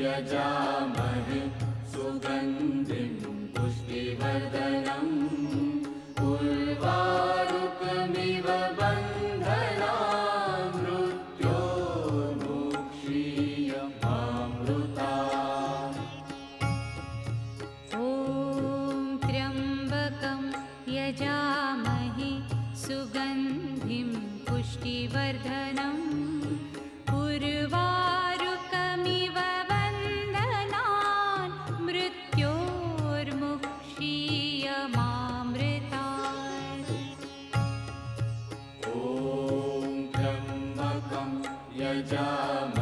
यजामहे सुगन्धिं पुष्टिवर्धनम् उर्वारुकमिव बन्धनान् मृत्योर्मुक्षीयमामृतात्। ॐ त्र्यम्बकं यजामहे सुगन्धिं पुष्टिवर्धनम् उर्वारुकमिव बन्धनान् मृत्योर्मुक्षीयमामृतात्। ॐ त्र्यम्बकं यजामहे